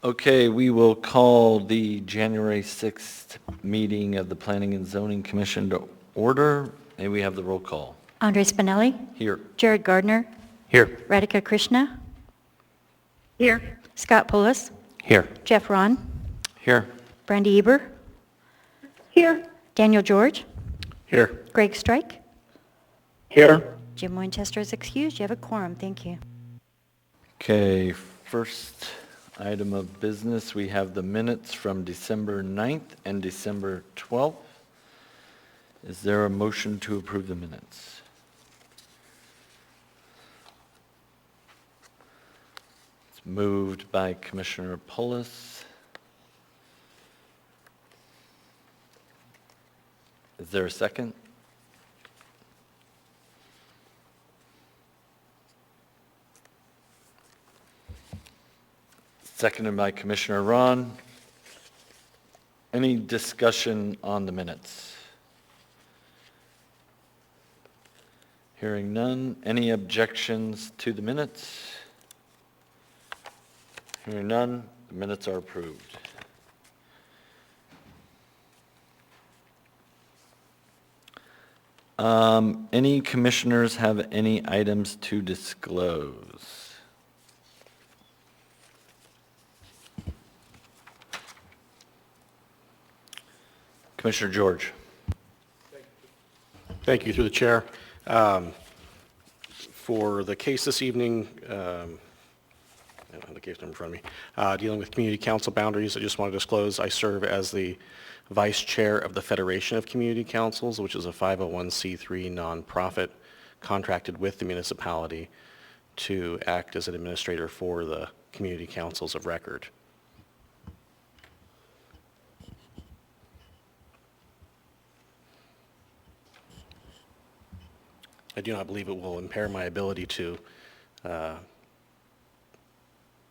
Okay, we will call the January 6th meeting of the Planning and Zoning Commission to order. May we have the roll call? Andre Spinelli. Here. Jared Gardner. Here. Radhika Krishna. Here. Scott Poulos. Here. Jeff Ron. Here. Brandy Eber. Here. Daniel George. Here. Greg Strike. Here. Jim Winchester is excused. You have a quorum. Thank you. Okay, first item of business, we have the minutes from December 9th and December 12th. Is there a motion to approve the minutes? It's moved by Commissioner Poulos. Is there a second? Seconded by Commissioner Ron. Any discussion on the minutes? Hearing none. Any objections to the minutes? Hearing none, the minutes are approved. Any commissioners have any items to disclose? Commissioner George. Thank you, through the chair. For the case this evening, I don't have the case number in front of me, dealing with community council boundaries, I just want to disclose I serve as the vice chair of the Federation of Community Councils, which is a 501c3 nonprofit contracted with the municipality to act as an administrator for the community councils of record. I do not believe it will impair my ability to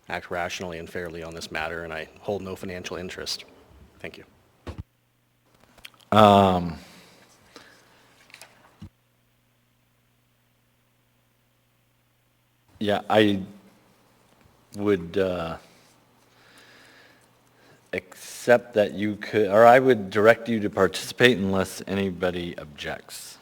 act rationally and fairly on this matter, and I hold no financial interest. Thank you. Yeah, I would accept that you could, or I would direct you to participate unless anybody objects.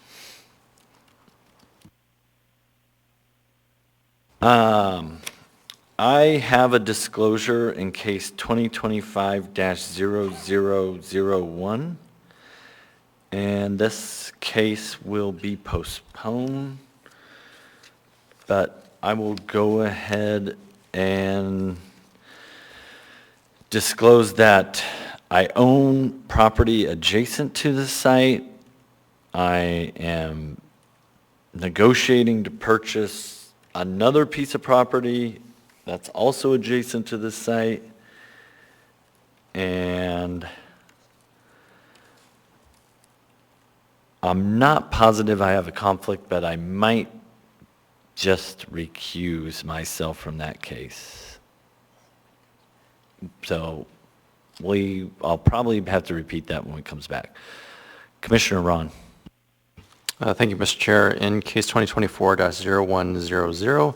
I have a disclosure in case 2025-0001, and this case will be postponed, but I will go ahead and disclose that I own property adjacent to the site. I am negotiating to purchase another piece of property that's also adjacent to this site, and I'm not positive I have a conflict, but I might just recuse myself from that case. So I'll probably have to repeat that when it comes back. Commissioner Ron. Thank you, Mr. Chair. In case 2024-0100,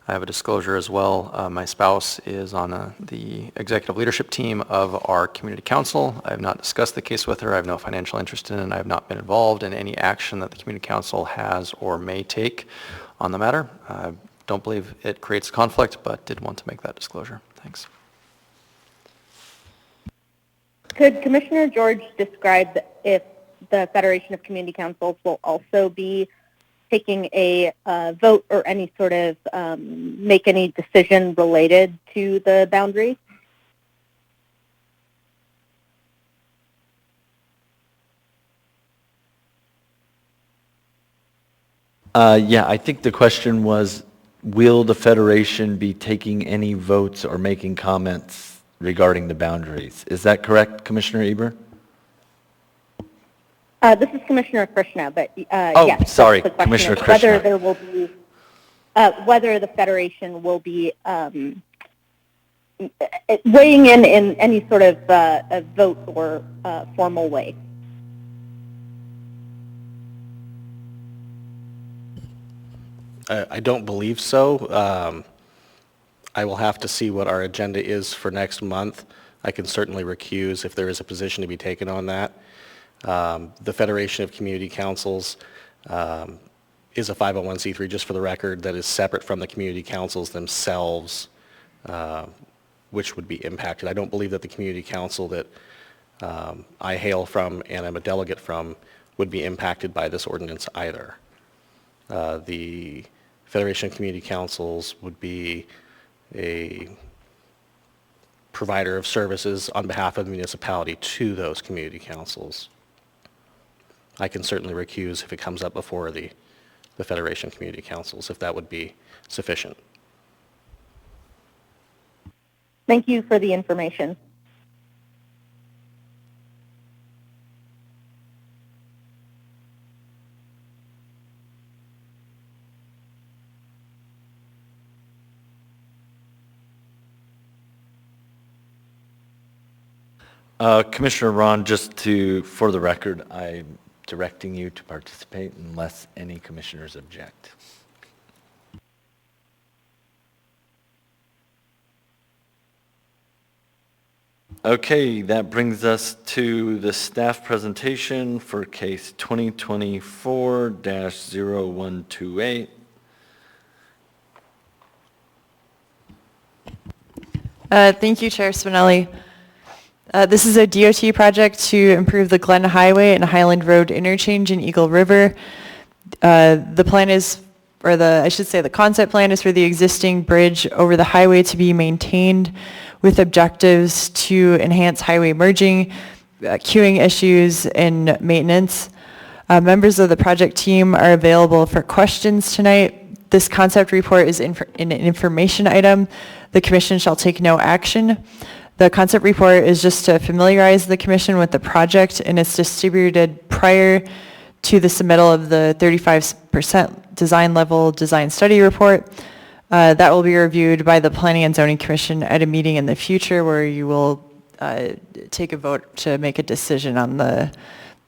I have a disclosure as well. My spouse is on the executive leadership team of our community council. I have not discussed the case with her. I have no financial interest in it, and I have not been involved in any action that the community council has or may take on the matter. I don't believe it creates conflict, but did want to make that disclosure. Thanks. Could Commissioner George describe if the Federation of Community Councils will also be taking a vote or any sort of make any decision related to the boundary? Yeah, I think the question was, will the Federation be taking any votes or making comments regarding the boundaries? Is that correct, Commissioner Eber? This is Commissioner Krishna, but oh, yes. Sorry, the Commissioner Krishna. Krishna. Whether there will be, whether the Federation will be weighing in any sort of a vote or formal way. I don't believe so. I will have to see what our agenda is for next month. I can certainly recuse if there is a position to be taken on that. The Federation of Community Councils is a 501c3, just for the record, that is separate from the community councils themselves, which would be impacted. I don't believe that the community council that I hail from and I'm a delegate from would be impacted by this ordinance either. The Federation of Community Councils would be a provider of services on behalf of the municipality to those community councils. I can certainly recuse if it comes up before the Federation of Community Councils, if that would be sufficient. Thank you for the information. Commissioner Ron, for the record, I'm directing you to participate unless any commissioners object. Okay, that brings us to the staff presentation for case 2024-0128. Thank you, Chair Spinelli. This is a DOT project to improve the Glen Highway and Highland Road interchange in Eagle River. The plan is, the concept plan is for the existing bridge over the highway to be maintained with objectives to enhance highway merging, queuing issues, and maintenance. Members of the project team are available for questions tonight. This concept report is an information item. The commission shall take no action. The concept report is just to familiarize the commission with the project, and it's distributed prior to the submittal of the 35% design level design study report. That will be reviewed by the Planning and Zoning Commission at a meeting in the future where you will take a vote to make a decision on the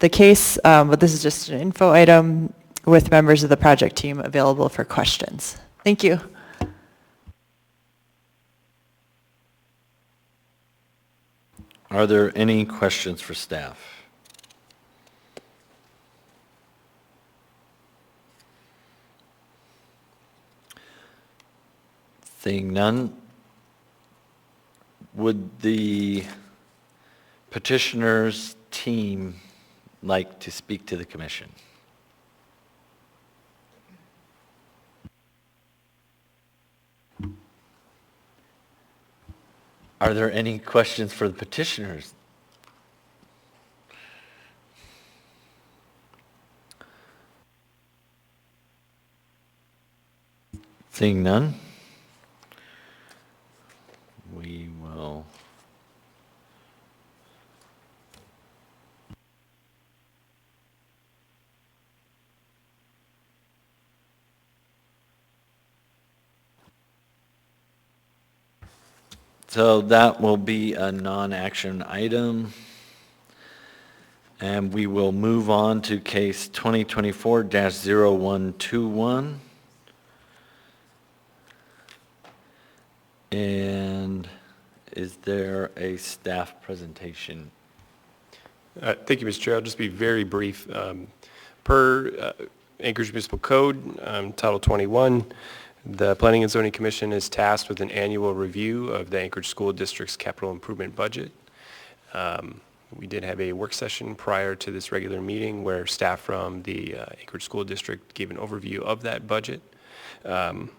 case. But this is just an info item with members of the project team available for questions. Thank you. Are there any questions for staff? Seeing none, would the petitioner's team like to speak to the commission? Are there any questions for the petitioners? Seeing none, we will so that will be a non-action item. And we will move on to case 2024-0121. And is there a staff presentation? Thank you, Mr. Chair. I'll just be very brief. Per Anchorage Municipal Code, Title 21, the Planning and Zoning Commission is tasked with an annual review of the Anchorage School District's capital improvement budget. We did have a work session prior to this regular meeting where staff from the Anchorage School District gave an overview of that budget. Planning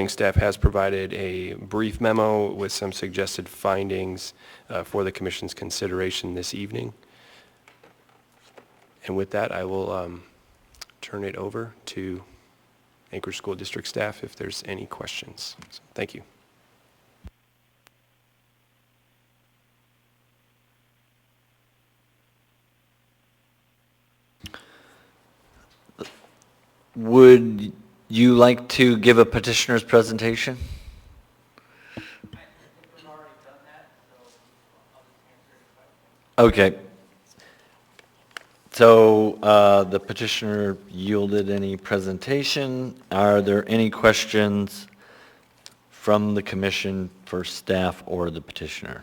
staff has provided a brief memo with some suggested findings for the Commission's consideration this evening. And with that, I will turn it over to Anchorage School District staff if there's any questions. So, thank you. Would you like to give a petitioner's presentation? Okay. So the petitioner yielded any presentation. Are there any questions from the commission for staff or the petitioner?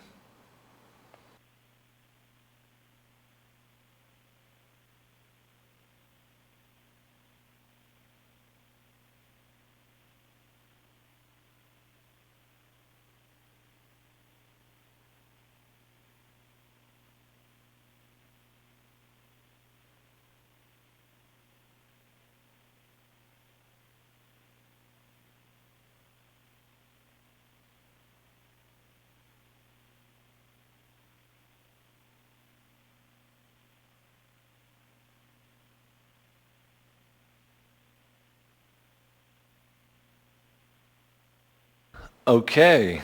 Okay.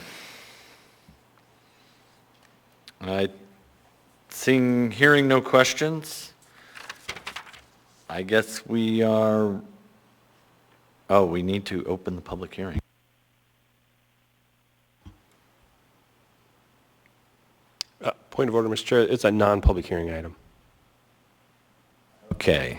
Hearing no questions, I guess we are, we need to open the public hearing. Point of order, Mr. Chair, it's a non-public hearing item. Okay.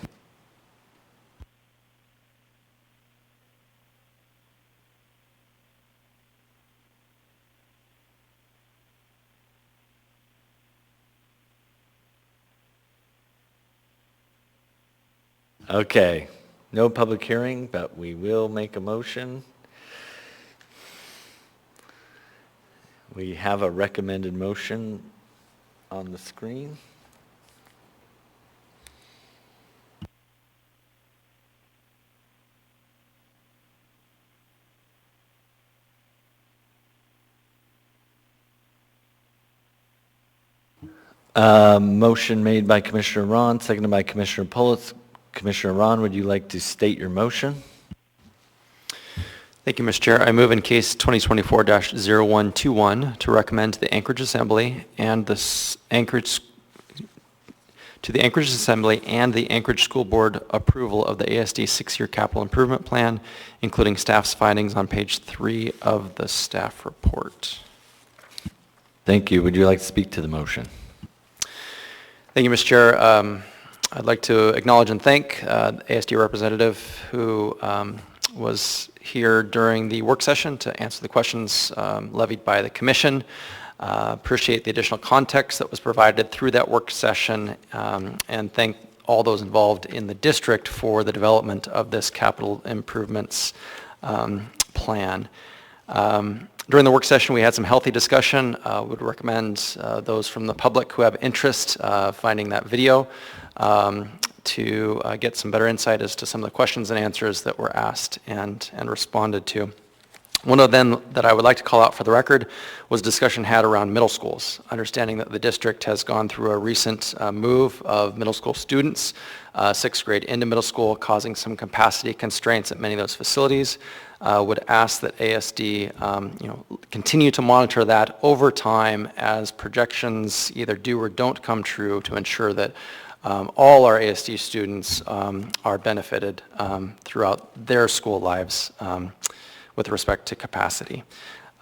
Okay, no public hearing, but we will make a motion. We have a recommended motion on the screen. Motion made by Commissioner Ron, seconded by Commissioner Pullitz. Commissioner Ron, would you like to state your motion? Thank you, Mr. Chair. I move in case 2024-0121 to recommend to the Anchorage Assembly and the Anchorage School Board approval of the ASD 6-year capital improvement plan, including staff's findings on page 3 of the staff report. Thank you. Would you like to speak to the motion? Thank you, Mr. Chair. I'd like to acknowledge and thank the ASD representative who was here during the work session to answer the questions levied by the commission. Appreciate the additional context that was provided through that work session, and thank all those involved in the district for the development of this capital improvements plan. During the work session, we had some healthy discussion. Would recommend those from the public who have interest finding that video to get some better insight as to some of the questions and answers that were asked and responded to. One of them that I would like to call out for the record was discussion had around middle schools, understanding that the district has gone through a recent move of middle school students, 6th grade into middle school, causing some capacity constraints at many of those facilities. Would ask that ASD continue to monitor that over time as projections either do or don't come true to ensure that all our ASD students are benefited throughout their school lives with respect to capacity.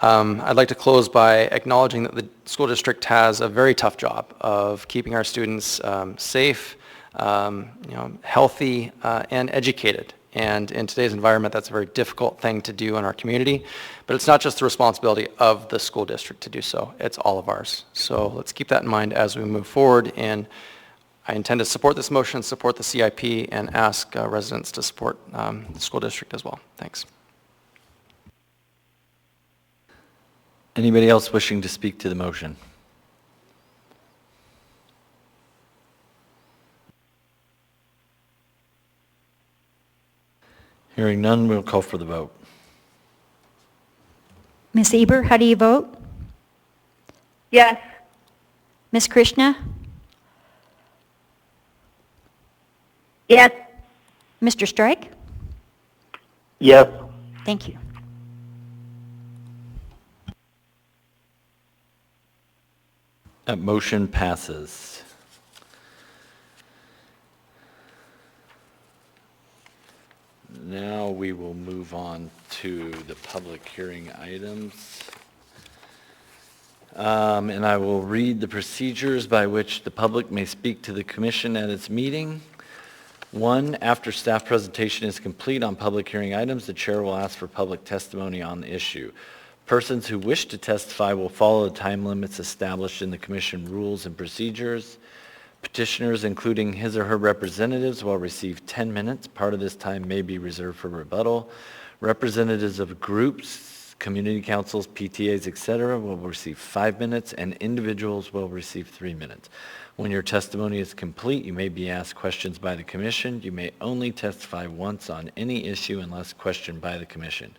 I'd like to close by acknowledging that the school district has a very tough job of keeping our students safe, healthy, and educated. And in today's environment, that's a very difficult thing to do in our community. But it's not just the responsibility of the school district to do so. It's all of ours. So let's keep that in mind as we move forward. And I intend to support this motion, support the CIP, and ask residents to support the school district as well. Thanks. Anybody else wishing to speak to the motion? Hearing none, we'll call for the vote. Ms. Eber, how do you vote? Yes. Ms. Krishna? Yes. Mr. Strike? Yes. Thank you. That motion passes. Now we will move on to the public hearing items. And I will read the procedures by which the public may speak to the commission at its meeting. 1, after staff presentation is complete on public hearing items, the chair will ask for public testimony on the issue. Persons who wish to testify will follow the time limits established in the commission rules and procedures. Petitioners, including his or her representatives, will receive 10 minutes. Part of this time may be reserved for rebuttal. Representatives of groups, community councils, PTAs, etc., will receive 5 minutes, and individuals will receive 3 minutes. When your testimony is complete, you may be asked questions by the commission. You may only testify once on any issue unless questioned by the commission.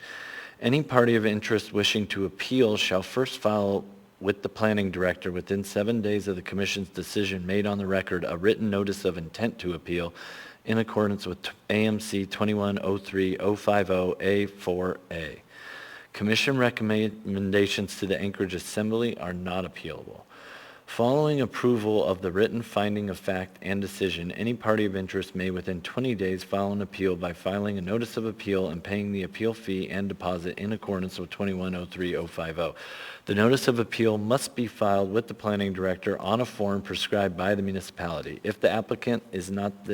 Any party of interest wishing to appeal shall first file with the planning director within 7 days of the commission's decision made on the record a written notice of intent to appeal in accordance with AMC 2103-050A4A. Commission recommendations to the Anchorage Assembly are not appealable. Following approval of the written finding of fact and decision, any party of interest may within 20 days file an appeal by filing a notice of appeal and paying the appeal fee and deposit in accordance with 2103-050. The notice of appeal must be filed with the planning director on a form prescribed by the municipality. If the appellant is not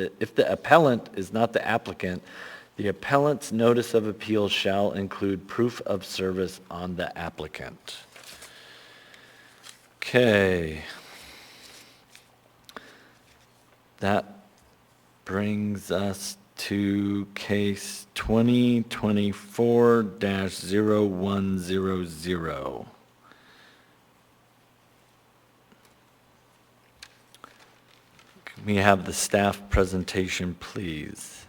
the applicant, the appellant's notice of appeal shall include proof of service on the applicant. Okay. That brings us to case 2024-0100. Can we have the staff presentation, please?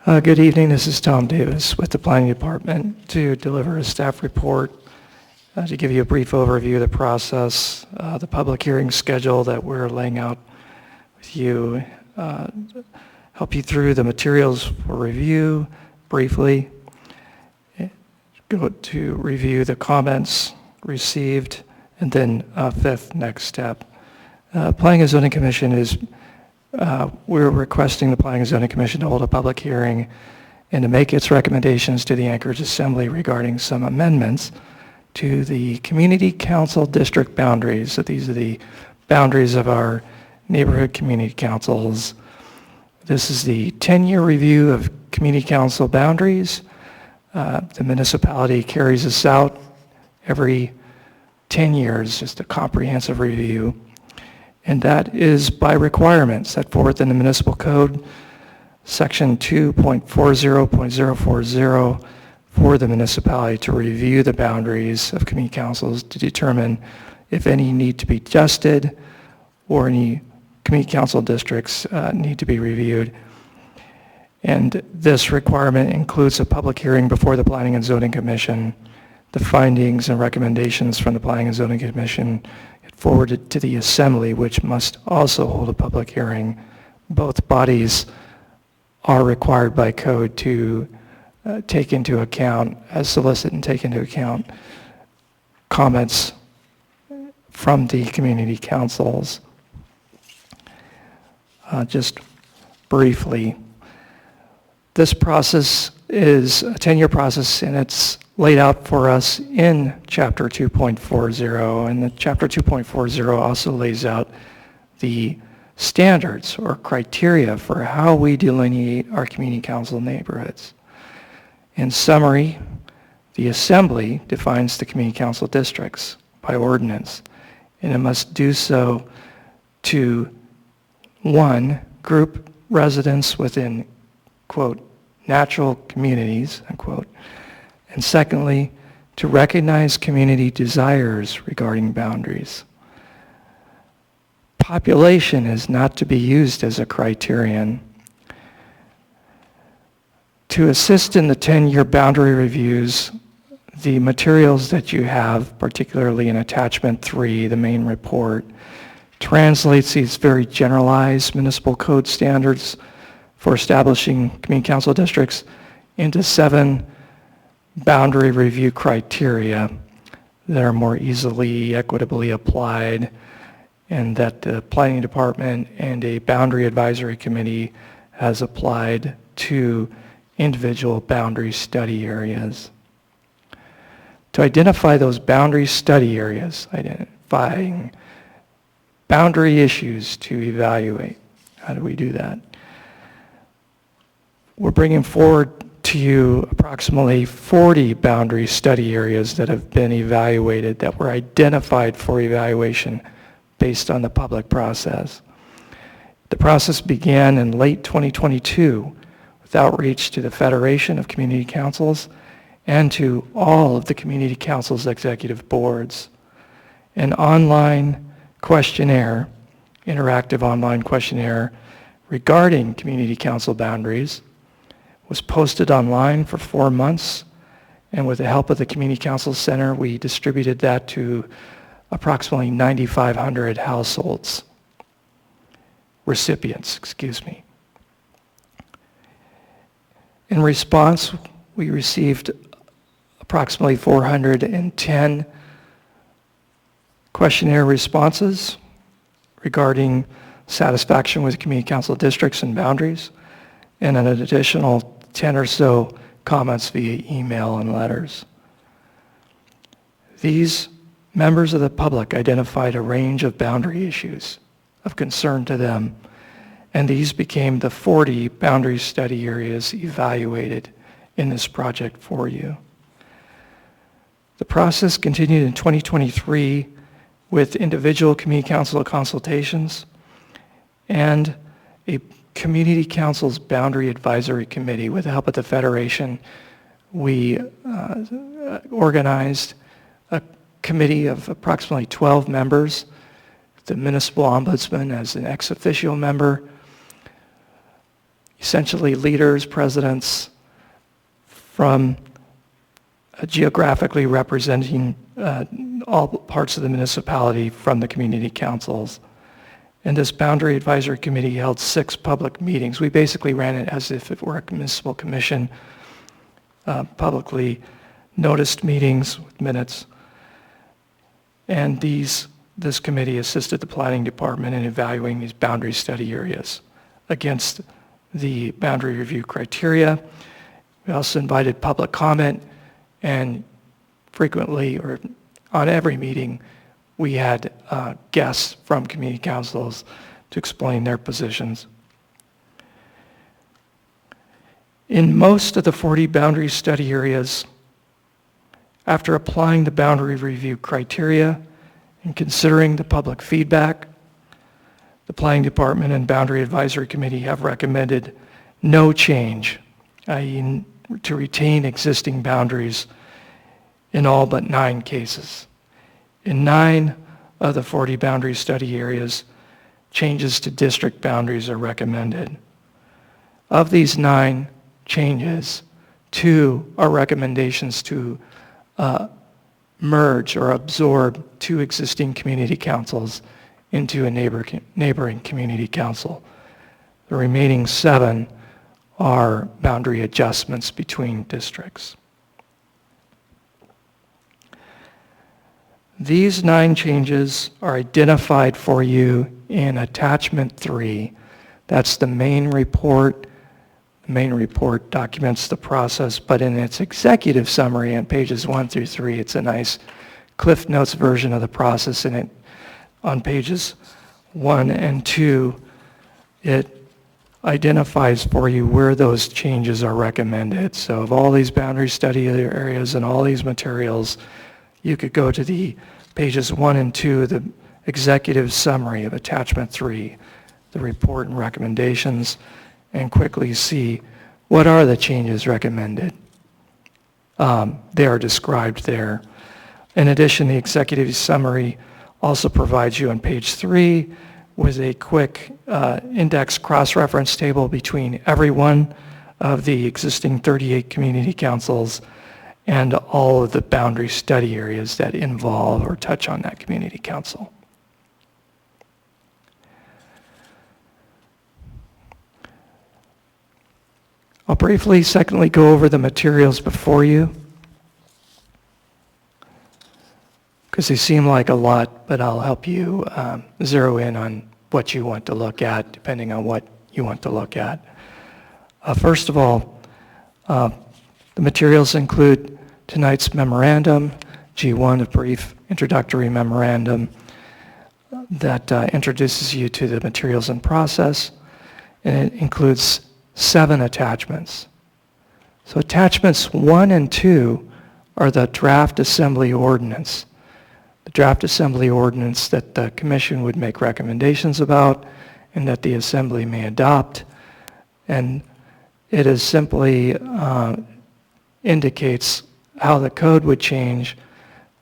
Good evening. This is Tom Davis with the Planning Department to deliver a staff report to give you a brief overview of the process, the public hearing schedule that we're laying out with you, help you through the materials for review briefly, go to review the comments received, and then fifth, next step. Planning and Zoning Commission is, we're requesting the Planning and Zoning Commission to hold a public hearing and to make its recommendations to the Anchorage Assembly regarding some amendments to the community council district boundaries. So these are the boundaries of our neighborhood community councils. This is the 10-year review of community council boundaries. The municipality carries this out every 10 years, just a comprehensive review. And that is by requirement set forth in the municipal code, section 2.40.040, for the municipality to review the boundaries of community councils to determine if any need to be adjusted or any community council districts need to be reviewed. And this requirement includes a public hearing before the Planning and Zoning Commission. The findings and recommendations from the Planning and Zoning Commission get forwarded to the Assembly, which must also hold a public hearing. Both bodies are required by code to take into account, solicit and take into account comments from the community councils. Just briefly, this process is a 10-year process, and it's laid out for us in Chapter 2.40, and the Chapter 2.40 also lays out the standards or criteria for how we delineate our community council neighborhoods. In summary, the Assembly defines the community council districts by ordinance, and it must do so to, one, group residents within, quote, natural communities, unquote, and secondly, to recognize community desires regarding boundaries. Population is not to be used as a criterion. To assist in the 10-year boundary reviews, the materials that you have, particularly in Attachment 3, the main report, translates these very generalized municipal code standards for establishing community council districts into 7 boundary review criteria that are more easily, equitably applied, and that the Planning Department and a Boundary Advisory Committee has applied to individual boundary study areas. To identify those boundary study areas, identifying boundary issues to evaluate. How do we do that? We're bringing forward to you approximately 40 boundary study areas that have been evaluated, that were identified for evaluation based on the public process. The process began in late 2022 with outreach to the Federation of Community Councils and to all of the Community Councils executive boards. An online questionnaire, interactive online questionnaire regarding community council boundaries was posted online for 4 months, and with the help of the Community Council Center, we distributed that to approximately 9,500 households, recipients, excuse me. In response, we received approximately 410 questionnaire responses regarding satisfaction with community council districts and boundaries, and an additional 10 or so comments via email and letters. These members of the public identified a range of boundary issues of concern to them, and these became the 40 boundary study areas evaluated in this project for you. The process continued in 2023 with individual community council consultations and a community council's boundary advisory committee. With the help of the Federation, we organized a committee of approximately 12 members, the municipal ombudsman as an ex officio member, essentially leaders, presidents from geographically representing all parts of the municipality from the community councils. And this Boundary Advisory Committee held 6 public meetings. We basically ran it as if it were a municipal commission, publicly noticed meetings with minutes. And this committee assisted the planning department in evaluating these boundary study areas against the boundary review criteria. We also invited public comment, and frequently, or on every meeting, we had guests from community councils to explain their positions. In most of the 40 boundary study areas, after applying the boundary review criteria and considering the public feedback, the Planning Department and Boundary Advisory Committee have recommended no change, i.e. to retain existing boundaries in all but 9 cases. In 9 of the 40 boundary study areas, changes to district boundaries are recommended. Of these 9 changes, 2 are recommendations to merge or absorb 2 existing community councils into a neighboring community council. The remaining 7 are boundary adjustments between districts. These 9 changes are identified for you in attachment 3. That's the main report. The main report documents the process, but in its executive summary on pages 1 through 3, it's a nice Cliff Notes version of the process, and on pages 1 and 2, it identifies for you where those changes are recommended. So of all these boundary study areas and all these materials, you could go to the pages 1 and 2, the executive summary of attachment 3, the report and recommendations, and quickly see what are the changes recommended. They are described there. In addition, the executive summary also provides you on page 3 with a quick index cross-reference table between every one of the existing 38 community councils and all of the boundary study areas that involve or touch on that community council. I'll briefly, secondly, go over the materials before you, because they seem like a lot, but I'll help you zero in on what you want to look at, depending on what you want to look at. First of all, the materials include tonight's memorandum, G1, a brief introductory memorandum that introduces you to the materials and process, and it includes 7 attachments. So attachments 1 and 2 are the draft assembly ordinance. The draft assembly ordinance that the commission would make recommendations about and that the assembly may adopt. And it is simply indicates how the code would change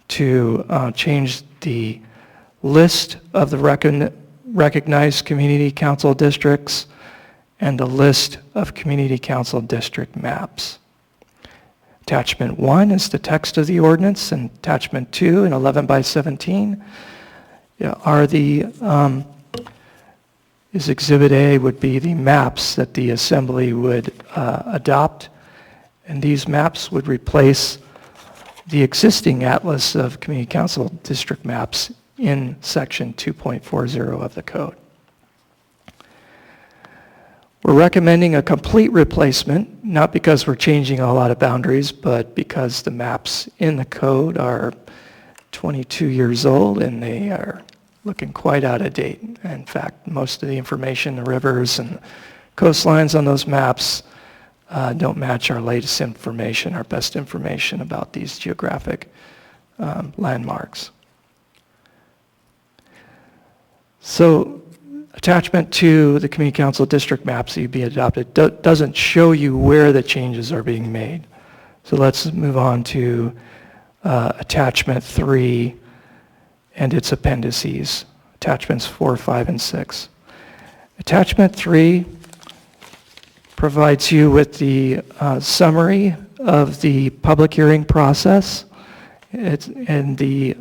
to change the list of the recognized community council districts and the list of community council district maps. Attachment 1 is the text of the ordinance, and attachment 2 and 11 by 17 are is Exhibit A would be the maps that the assembly would adopt, and these maps would replace the existing atlas of community council district maps in section 2.40 of the code. We're recommending a complete replacement, not because we're changing a lot of boundaries, but because the maps in the code are 22 years old and they are looking quite out of date. In fact, most of the information, the rivers and coastlines on those maps don't match our latest information, our best information about these geographic landmarks. So attachment to the community council district maps that you'd be adopted doesn't show you where the changes are being made. So let's move on to attachment 3 and its appendices, attachments 4, 5, and 6. Attachment 3 provides you with the summary of the public hearing process and the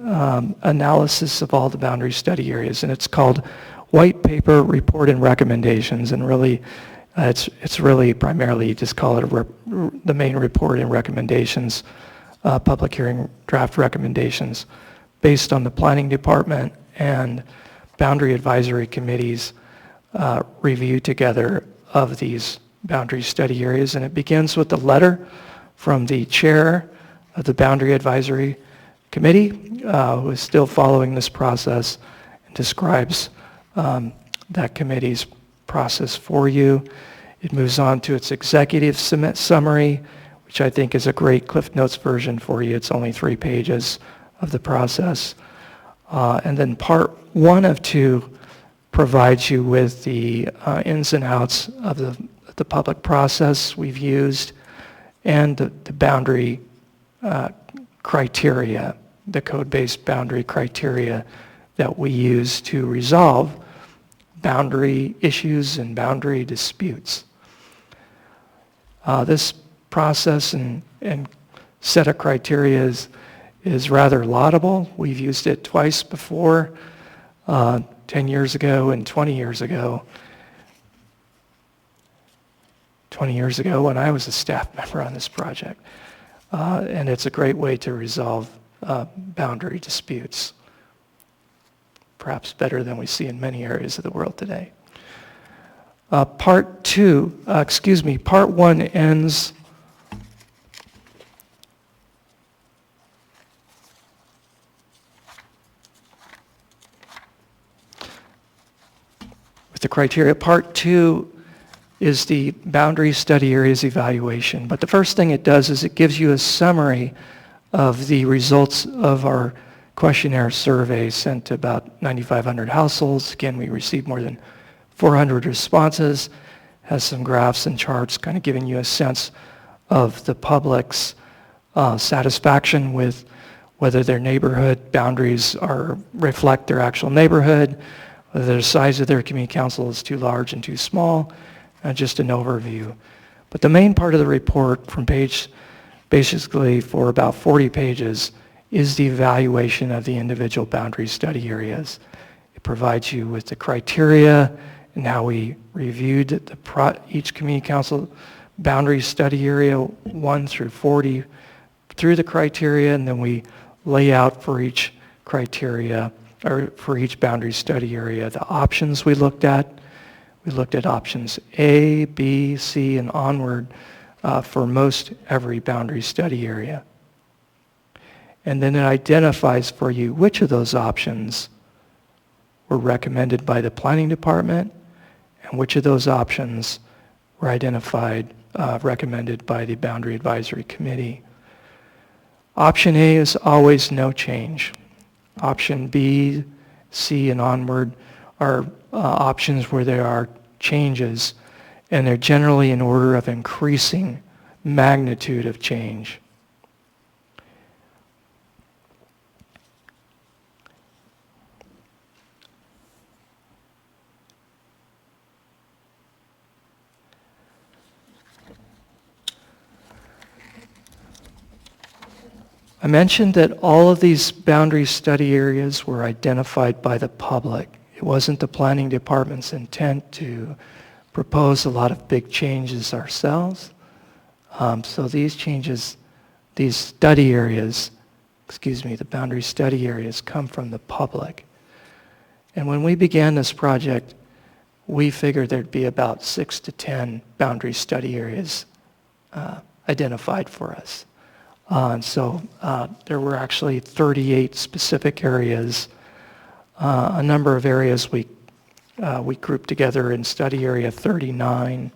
analysis of all the boundary study areas, and it's called White Paper Report and Recommendations, and really it's really primarily just call it the main report and recommendations, public hearing draft recommendations based on the planning department and boundary advisory committees review together of these boundary study areas. And it begins with a letter from the chair of the boundary advisory committee who is still following this process and describes that committee's process for you. It moves on to its executive summary, which I think is a great Cliff Notes version for you. It's only 3 pages of the process. And then part 1 of 2 provides you with the ins and outs of the public process we've used and the boundary criteria, the code-based boundary criteria that we use to resolve boundary issues and boundary disputes. This process and set of criteria is rather laudable. We've used it twice before, 10 years ago and 20 years ago. 20 years ago when I was a staff member on this project. And it's a great way to resolve boundary disputes, perhaps better than we see in many areas of the world today. Part 1 ends with the criteria. Part 2 is the boundary study areas evaluation. But the first thing it does is it gives you a summary of the results of our questionnaire survey sent to about 9,500 households. Again, we received more than 400 responses, has some graphs and charts kind of giving you a sense of the public's satisfaction with whether their neighborhood boundaries reflect their actual neighborhood, whether the size of their community council is too large and too small, just an overview. But the main part of the report from basically for about 40 pages is the evaluation of the individual boundary study areas. It provides you with the criteria and how we reviewed each community council boundary study area 1 through 40 through the criteria, and then we lay out for each criteria or for each boundary study area the options we looked at. We looked at options A, B, C, and onward for most every boundary study area. And then it identifies for you which of those options were recommended by the planning department and which of those options were identified recommended by the Boundary Advisory Committee. Option A is always no change. Option B, C, and onward are options where there are changes, and they're generally in order of increasing magnitude of change. I mentioned that all of these boundary study areas were identified by the public. It wasn't the planning department's intent to propose a lot of big changes ourselves. So these changes, these study areas, the boundary study areas come from the public. And when we began this project, we figured there'd be about 6 to 10 boundary study areas identified for us. And so there were actually 38 specific areas. A number of areas we grouped together in study area 39.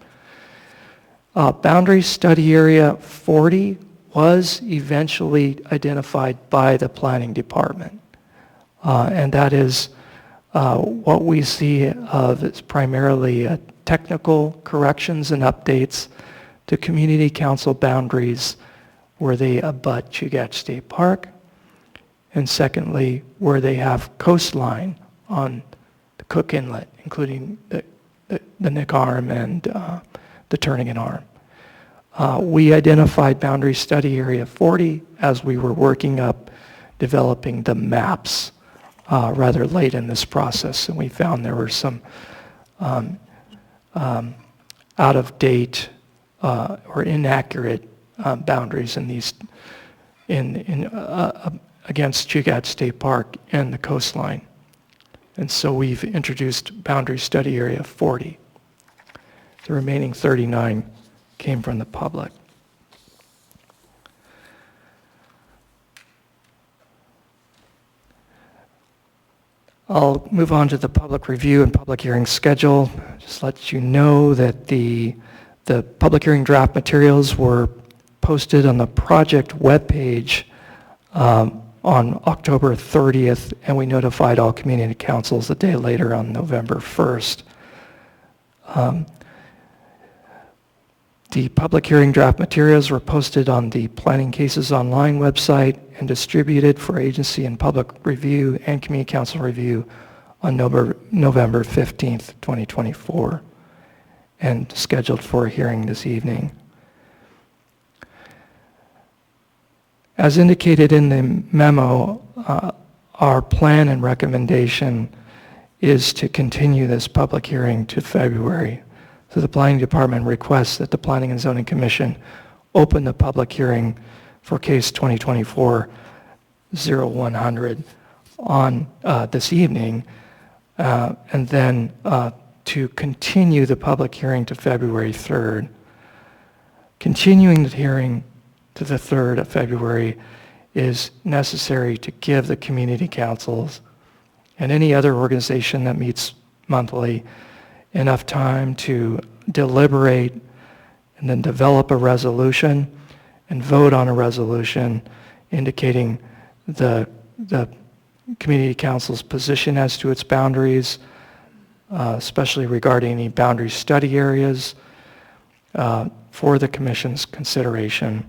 Boundary study area 40 was eventually identified by the planning department. And that is what we see of as primarily technical corrections and updates to community council boundaries where they abut Chugach State Park, and secondly, where they have coastline on the Cook Inlet, including the Nick Arm and the Turnigan Arm. We identified boundary study area 40 as we were working up developing the maps rather late in this process, and we found there were some out-of-date or inaccurate boundaries in these against Chugach State Park and the coastline. And so we've introduced boundary study area 40. The remaining 39 came from the public. I'll move on to the public review and public hearing schedule. Just let you know that the public hearing draft materials were posted on the project webpage on October 30th, and we notified all community councils a day later on November 1st. The public hearing draft materials were posted on the Planning Cases Online website and distributed for agency and public review and community council review on November 15th, 2024, and scheduled for a hearing this evening. As indicated in the memo, our plan and recommendation is to continue this public hearing to February. So the Planning Department requests that the Planning and Zoning Commission open the public hearing for case 2024-0100 on this evening, and then to continue the public hearing to February 3rd. Continuing the hearing to the 3rd of February is necessary to give the community councils and any other organization that meets monthly enough time to deliberate and then develop a resolution and vote on a resolution indicating the community council's position as to its boundaries, especially regarding any boundary study areas for the commission's consideration.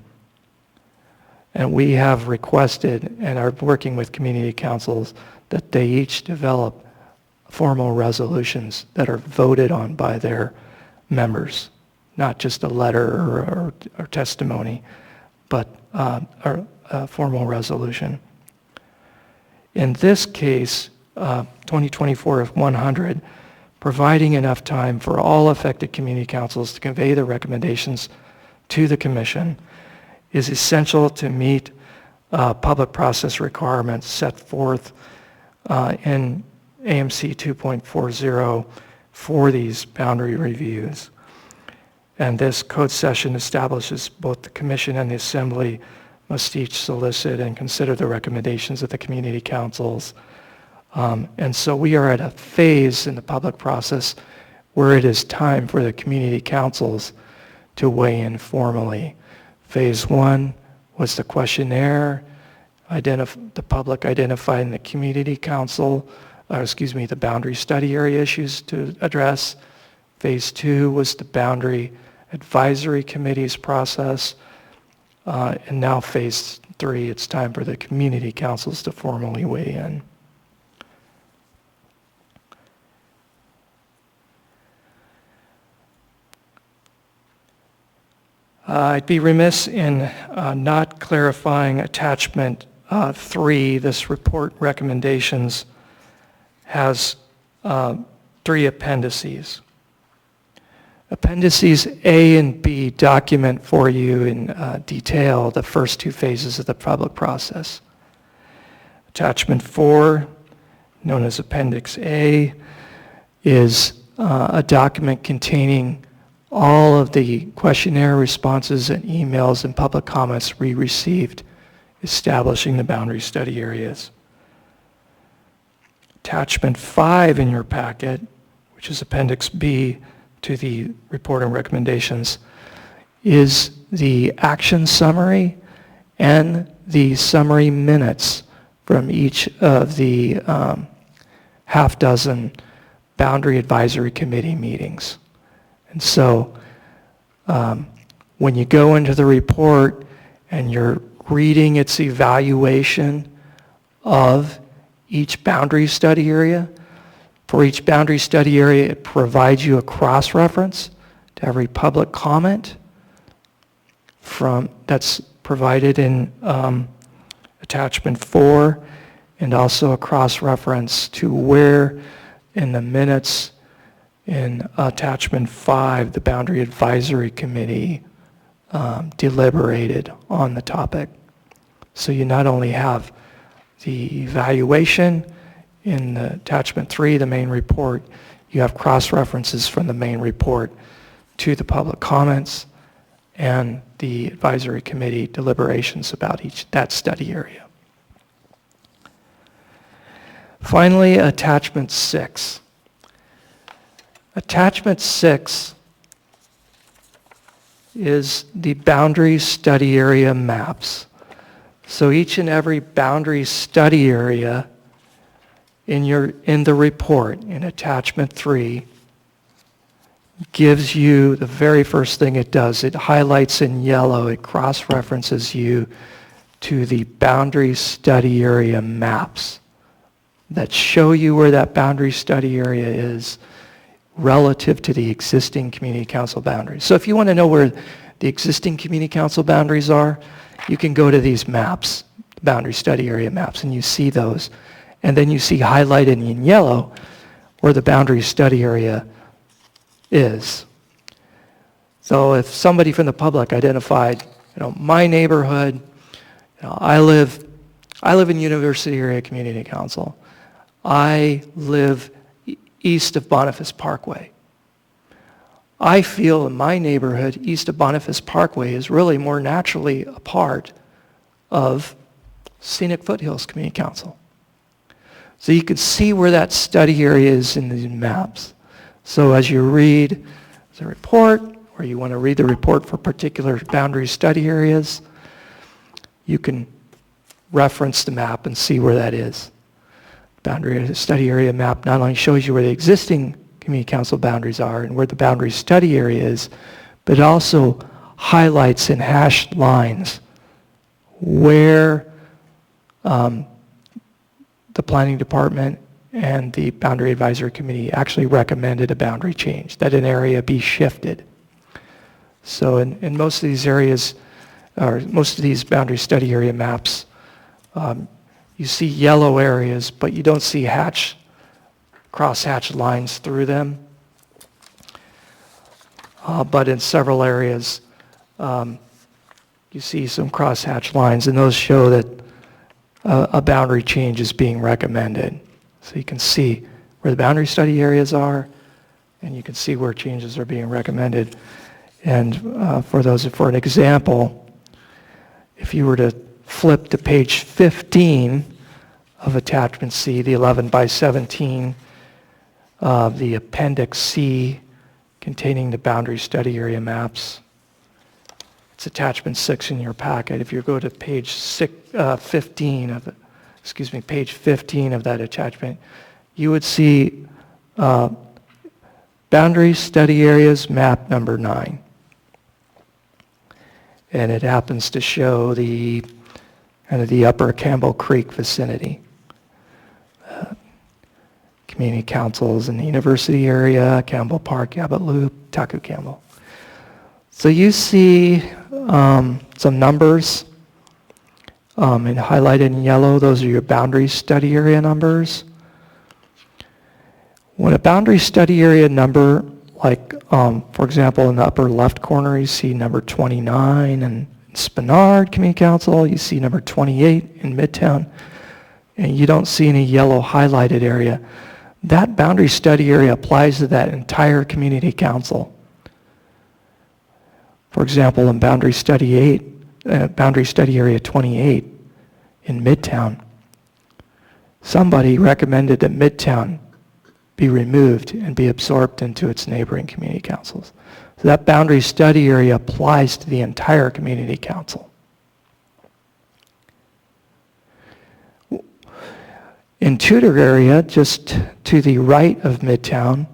And we have requested and are working with community councils that they each develop formal resolutions that are voted on by their members, not just a letter or testimony, but a formal resolution. In this case, 2024-100, providing enough time for all affected community councils to convey their recommendations to the commission is essential to meet public process requirements set forth in AMC 2.40 for these boundary reviews. And this code session establishes both the commission and the assembly must each solicit and consider the recommendations of the community councils. And so we are at a phase in the public process where it is time for the community councils to weigh in formally. Phase 1 was the questionnaire, the public identifying the community council, the boundary study area issues to address. Phase 2 was the boundary advisory committee's process. And now phase 3, it's time for the community councils to formally weigh in. I'd be remiss in not clarifying attachment 3. This report recommendations has 3 appendices. Appendices A and B document for you in detail the first 2 phases of the public process. Attachment 4, known as Appendix A, is a document containing all of the questionnaire responses and emails and public comments we received establishing the boundary study areas. Attachment 5 in your packet, which is Appendix B to the report and recommendations, is the action summary and the summary minutes from each of the half dozen Boundary Advisory Committee meetings. And so when you go into the report and you're reading its evaluation of each boundary study area, for each boundary study area, it provides you a cross-reference to every public comment that's provided in attachment 4, and also a cross-reference to where in the minutes in attachment 5, the Boundary Advisory Committee deliberated on the topic. So you not only have the evaluation in the attachment 3, the main report, you have cross-references from the main report to the public comments and the advisory committee deliberations about that study area. Finally, attachment 6. Attachment 6 is the boundary study area maps. So each and every boundary study area in the report, in attachment 3, gives you the very first thing it does. It highlights in yellow, it cross-references you to the boundary study area maps that show you where that boundary study area is relative to the existing community council boundaries. So if you want to know where the existing community council boundaries are, you can go to these maps, boundary study area maps, and you see those. And then you see highlighted in yellow where the boundary study area is. So if somebody from the public identified, my neighborhood, I live in University Area Community Council. I live east of Boniface Parkway. I feel in my neighborhood, east of Boniface Parkway is really more naturally a part of Scenic Foothills Community Council. So you can see where that study area is in these maps. So as you read the report, or you want to read the report for particular boundary study areas, you can reference the map and see where that is. Boundary study area map not only shows you where the existing community council boundaries are and where the boundary study area is, but it also highlights in hashed lines where the planning department and the boundary advisory committee actually recommended a boundary change, that an area be shifted. So in most of these areas, or most of these boundary study area maps, you see yellow areas, but you don't see cross-hatched lines through them. But in several areas, you see some cross-hatched lines, and those show that a boundary change is being recommended. So you can see where the boundary study areas are, and you can see where changes are being recommended. And for an example, if you were to flip to page 15 of attachment C, the 11 by 17, the appendix C containing the boundary study area maps, It's attachment 6 in your packet. If you go to page 15 of it, page 15 of that attachment, you would see boundary study areas map number 9. And it happens to show the kind of the upper Campbell Creek vicinity. Community councils in the university area, Campbell Park, Abbott Loop, Taku Campbell. So you see some numbers and highlighted in yellow. Those are your boundary study area numbers. When a boundary study area number, like for example in the upper left corner you see number 29 in Spenard Community Council, you see number 28 in Midtown, and you don't see any yellow highlighted area. That boundary study area applies to that entire community council. For example, in boundary study area 28 in Midtown, somebody recommended that Midtown be removed and be absorbed into its neighboring community councils. So that boundary study area applies to the entire community council. In Tudor area, just to the right of Midtown,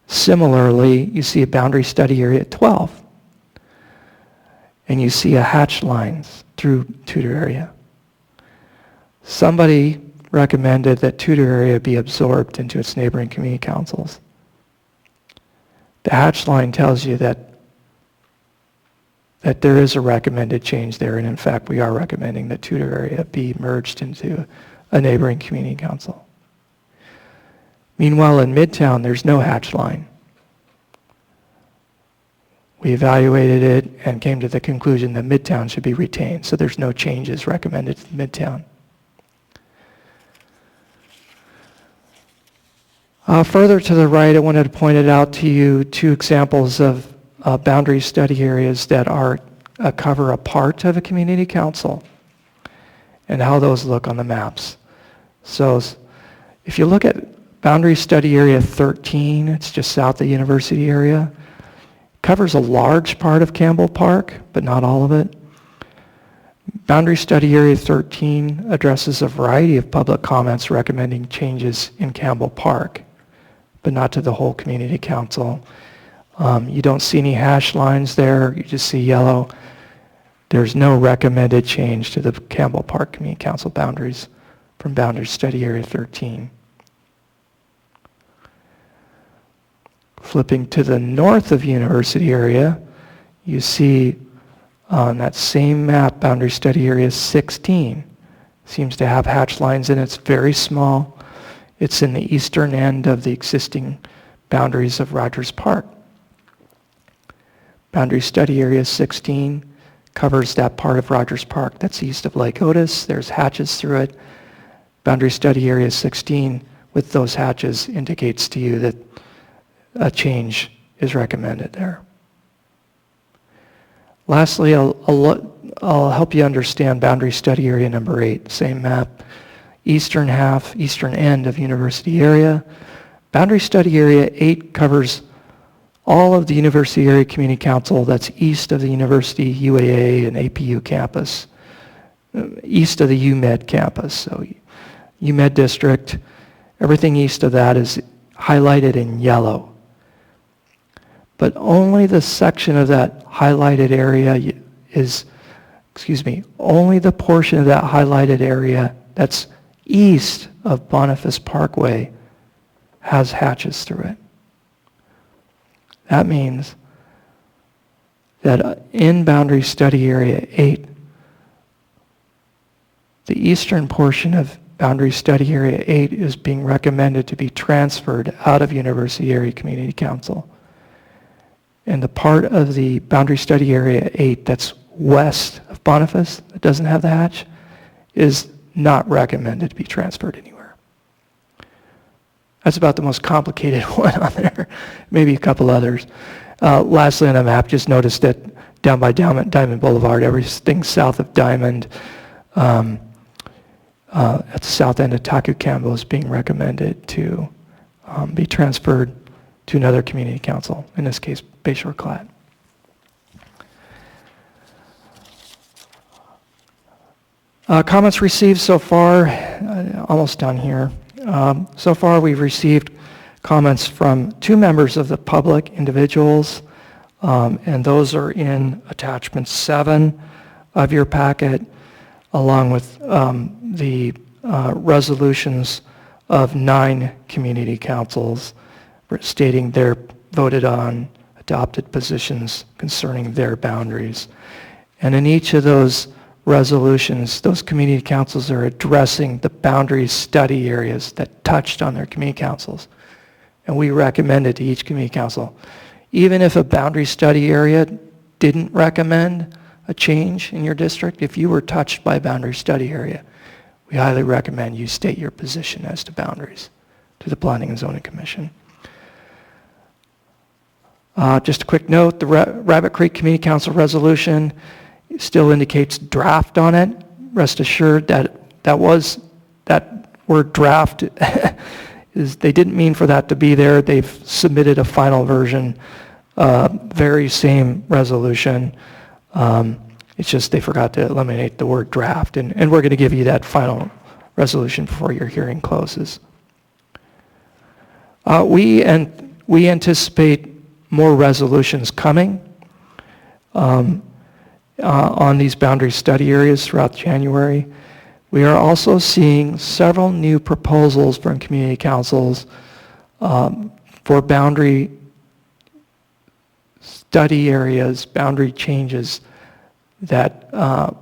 similarly, you see a boundary study area at 12. And you see a hatch lines through Tudor area. Somebody recommended that Tudor area be absorbed into its neighboring community councils. The hatch line tells you that there is a recommended change there, and in fact we are recommending that Tudor area be merged into a neighboring community council. Meanwhile, in Midtown, there's no hatch line. We evaluated it and came to the conclusion that Midtown should be retained, so there's no changes recommended to Midtown. Further to the right, I wanted to point it out to you 2 examples of boundary study areas that cover a part of a community council and how those look on the maps. So if you look at boundary study area 13, it's just south of the university area, covers a large part of Campbell Park, but not all of it. Boundary study area 13 addresses a variety of public comments recommending changes in Campbell Park, but not to the whole community council. You don't see any hash lines there, you just see yellow. There's no recommended change to the Campbell Park Community Council boundaries from boundary study area 13. Flipping to the north of university area, you see on that same map, boundary study area 16. Seems to have hatch lines in it. It's very small. It's in the eastern end of the existing boundaries of Rogers Park. Boundary study area 16 covers that part of Rogers Park that's east of Lake Otis. There's hatches through it. Boundary study area 16 with those hatches indicates to you that a change is recommended there. Lastly, I'll help you understand boundary study area number 8, same map, eastern end of university area. Boundary study area 8 covers all of the university area community council that's east of the university UAA and APU campus, east of the UMed campus. So UMed district, everything east of that is highlighted in yellow. But only the section of that highlighted area only the portion of that highlighted area that's east of Boniface Parkway has hatches through it. That means that in boundary study area 8, the eastern portion of boundary study area 8 is being recommended to be transferred out of University Area Community Council. And the part of the boundary study area 8 that's west of Boniface, that doesn't have the hatch, is not recommended to be transferred anywhere. That's about the most complicated one on there, maybe a couple others. Lastly on the map, just notice that down by Diamond Boulevard, everything south of Diamond, at the south end of Taku Campbell is being recommended to be transferred to another community council, in this case, Bayshore Clat. Comments received so far, almost done here. So far, we've received comments from 2 members of the public, individuals, and those are in attachment 7 of your packet, along with the resolutions of 9 community councils stating their voted on adopted positions concerning their boundaries. And in each of those resolutions, those community councils are addressing the boundary study areas that touched on their community councils. And we recommended to each community council, even if a boundary study area didn't recommend a change in your district, if you were touched by a boundary study area, we highly recommend you state your position as to boundaries to the Planning and Zoning Commission. Just a quick note, the Rabbit Creek Community Council resolution still indicates draft on it. Rest assured that that word draft they didn't mean for that to be there. They've submitted a final version, very same resolution. It's just they forgot to eliminate the word draft, and we're going to give you that final resolution before your hearing closes. We anticipate more resolutions coming on these boundary study areas throughout January. We are also seeing several new proposals from community councils for boundary study areas, boundary changes that are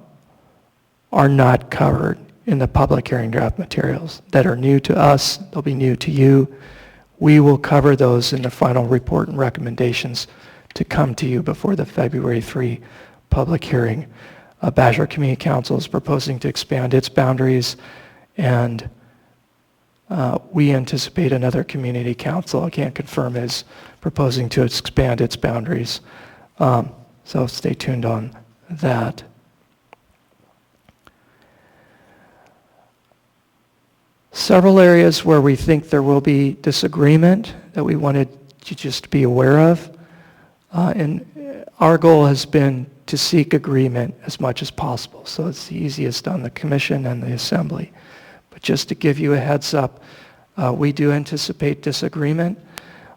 not covered in the public hearing draft materials, that are new to us, they'll be new to you. We will cover those in the final report and recommendations to come to you before the February 3 public hearing. Basher Community Council is proposing to expand its boundaries, and we anticipate another community council, I can't confirm, is proposing to expand its boundaries. So stay tuned on that. Several areas where we think there will be disagreement that we wanted you just to be aware of. And our goal has been to seek agreement as much as possible. So it's the easiest on the commission and the assembly. But just to give you a heads up, we do anticipate disagreement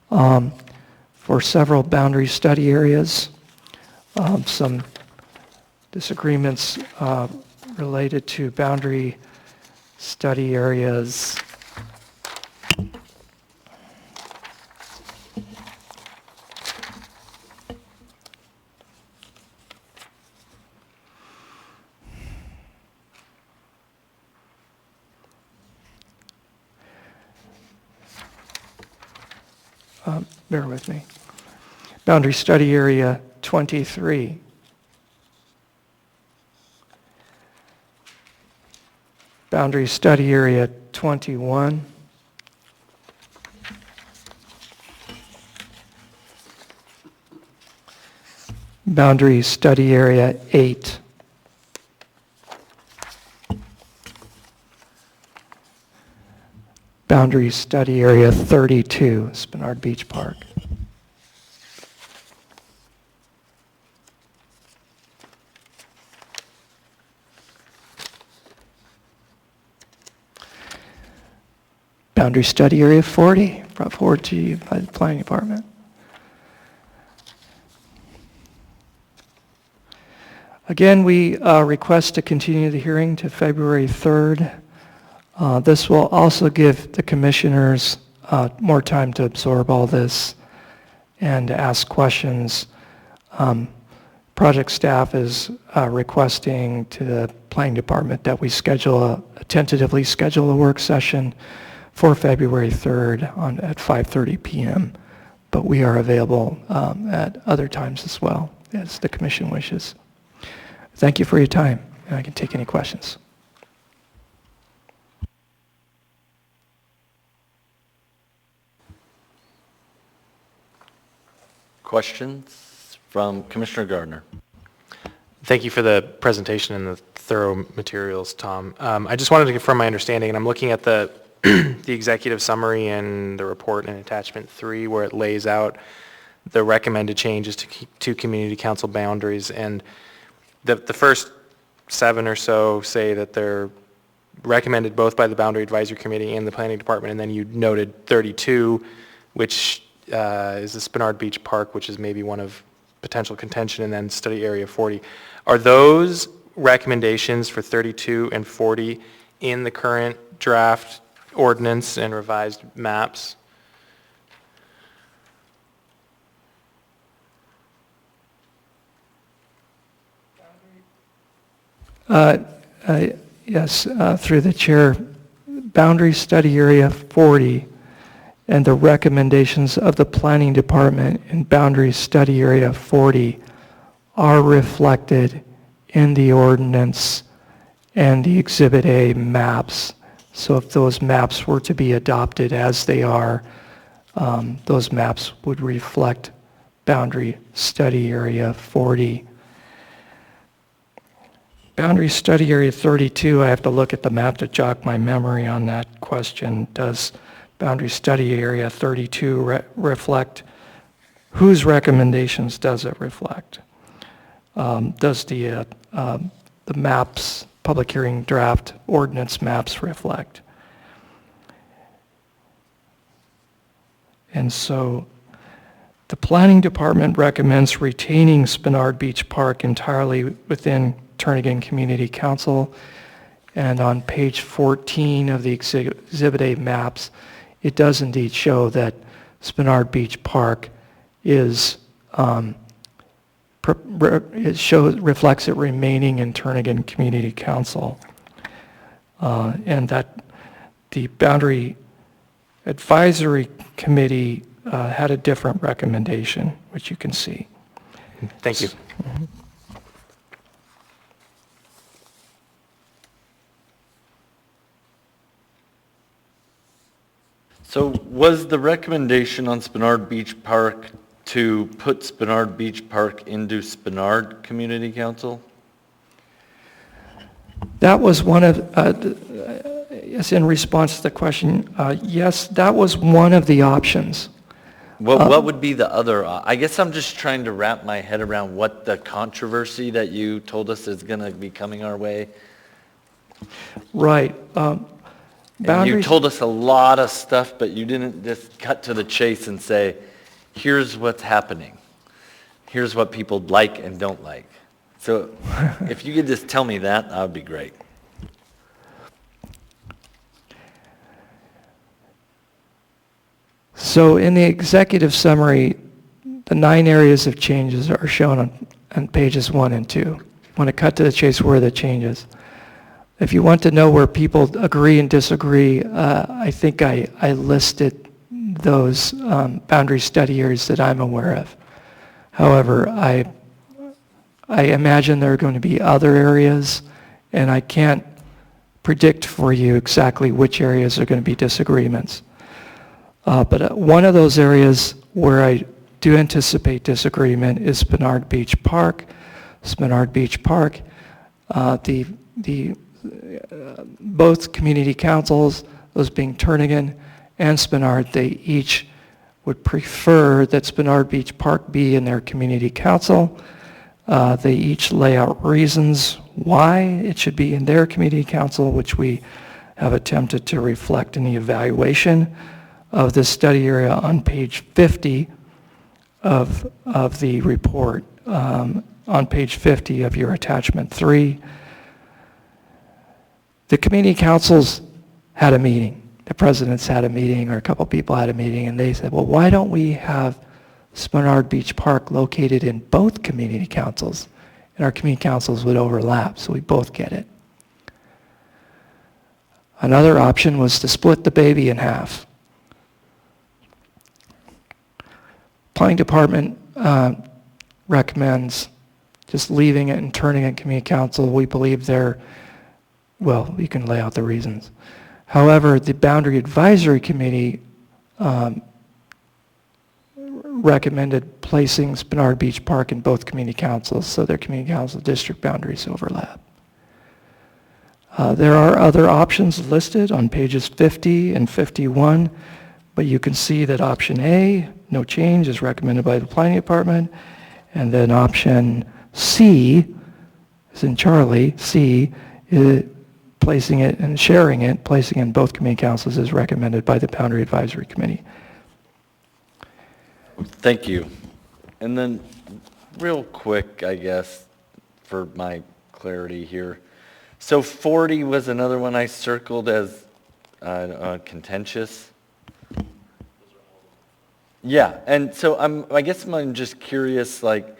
for several boundary study areas. Some disagreements related to boundary study areas. Bear with me. Boundary study area 23. Boundary study area 21. Boundary study area 8. Boundary study area 32, Spenard Beach Park. Boundary study area 40, brought forward to you by the Planning Department. Again, we request to continue the hearing to February 3rd. This will also give the commissioners more time to absorb all this and to ask questions. Project staff is requesting to the Planning Department that we tentatively schedule a work session for February 3rd at 5:30 p.m. But we are available at other times as well, as the commission wishes. Thank you for your time, and I can take any questions. Questions from Commissioner Gardner? Thank you for the presentation and the thorough materials, Tom. I just wanted to confirm my understanding, and I'm looking at the the executive summary and the report in attachment 3, where it lays out the recommended changes to community council boundaries. And the first 7 or so say that they're recommended both by the Boundary Advisory Committee and the Planning Department, and then you noted 32, which is the Spenard Beach Park, which is maybe one of potential contention, and then study area 40. Are those recommendations for 32 and 40 in the current draft ordinance and revised maps? Yes, through the chair, boundary study area 40 and the recommendations of the planning department in boundary study area 40 are reflected in the ordinance and the Exhibit A maps. So if those maps were to be adopted as they are, those maps would reflect boundary study area 40. Boundary study area 32, I have to look at the map to jog my memory on that question. Does boundary study area 32 reflect, whose recommendations does it reflect? Does the maps, public hearing draft ordinance maps reflect? And so the planning department recommends retaining Spenard Beach Park entirely within Turnagain Community Council, and on page 14 of the Exhibit A maps, it does indeed show that Spenard Beach Park is reflects it remaining in Turnagain Community Council, and that the Boundary Advisory Committee had a different recommendation, which you can see. Thank you. So was the recommendation on Spenard Beach Park to put Spenard Beach Park into Spenard Community Council? That was one of, yes, in response to the question, yes, that was one of the options. What would be the other? I guess I'm just trying to wrap my head around what the controversy that you told us is going to be coming our way. Right. And you told us a lot of stuff, but you didn't just cut to the chase and say, here's what's happening. Here's what people like and don't like. So if you could just tell me that, that would be great. So in the executive summary, the 9 areas of changes are shown on pages 1 and 2. I want to cut to the chase where the changes. If you want to know where people agree and disagree, I think I listed those boundary study areas that I'm aware of. However, I imagine there are going to be other areas, and I can't predict for you exactly which areas are going to be disagreements. But one of those areas where I do anticipate disagreement is Spenard Beach Park. Spenard Beach Park, both community councils, those being Turnagain and Spenard, they each would prefer that Spenard Beach Park be in their community council. They each lay out reasons why it should be in their community council, which we have attempted to reflect in the evaluation of this study area on page 50 of the report. On page 50 of your attachment 3, the community councils had a meeting. The presidents had a meeting, or a couple people had a meeting, and they said, well, why don't we have Spenard Beach Park located in both community councils? And our community councils would overlap, so we both get it. Another option was to split the baby in half. Planning department recommends just leaving it and turning it community council. We believe well, you can lay out the reasons. However, the Boundary Advisory Committee recommended placing Spenard Beach Park in both community councils, so their community council district boundaries overlap. There are other options listed on pages 50 and 51, but you can see that option A, no change, is recommended by the planning department, and then option C as in Charlie. C, placing it and sharing it, placing it in both community councils as recommended by the Boundary Advisory Committee. Thank you. And then, real quick, I guess, for my clarity here. So 40 was another one I circled as contentious. Yeah, and so I guess I'm just curious, like,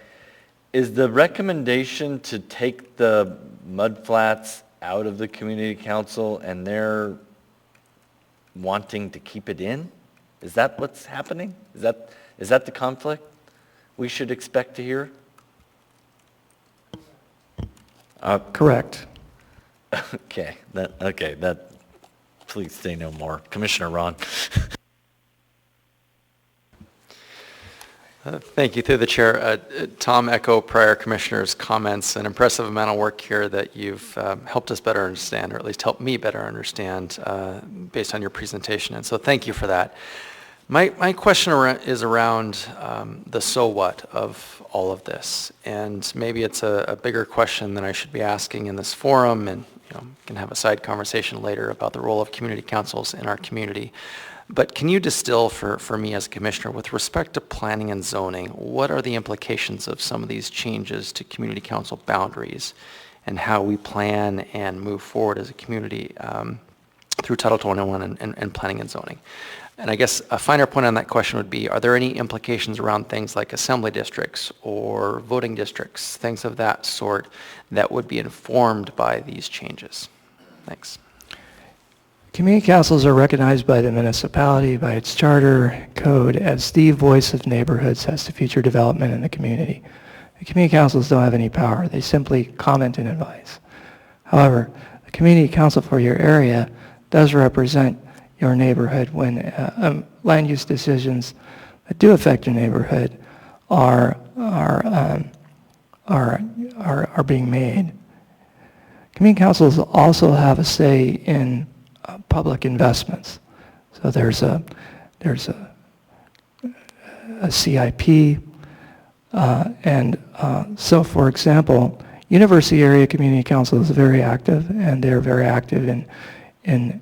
is the recommendation to take the mudflats out of the community council and they're wanting to keep it in? Is that what's happening? Is that the conflict we should expect to hear? Correct. Okay, please say no more. Commissioner Ron. Thank you. Through the chair, Tom, echo prior commissioners' comments. An impressive amount of work here that you've helped us better understand, or at least helped me better understand based on your presentation. And so thank you for that. My question is around the so what of all of this. And maybe it's a bigger question than I should be asking in this forum, and can have a side conversation later about the role of community councils in our community. But can you distill for me as a commissioner, with respect to planning and zoning, what are the implications of some of these changes to community council boundaries and how we plan and move forward as a community through Title 21 and planning and zoning? And I guess a finer point on that question would be, are there any implications around things like assembly districts or voting districts, things of that sort that would be informed by these changes? Thanks. Community councils are recognized by the municipality, by its charter code, as the voice of neighborhoods as to future development in the community. The community councils don't have any power. They simply comment and advise. However, the community council for your area does represent your neighborhood when land use decisions that do affect your neighborhood are being made. Community councils also have a say in public investments. So there's a CIP, so for example, University Area Community Council is very active, and they're very active in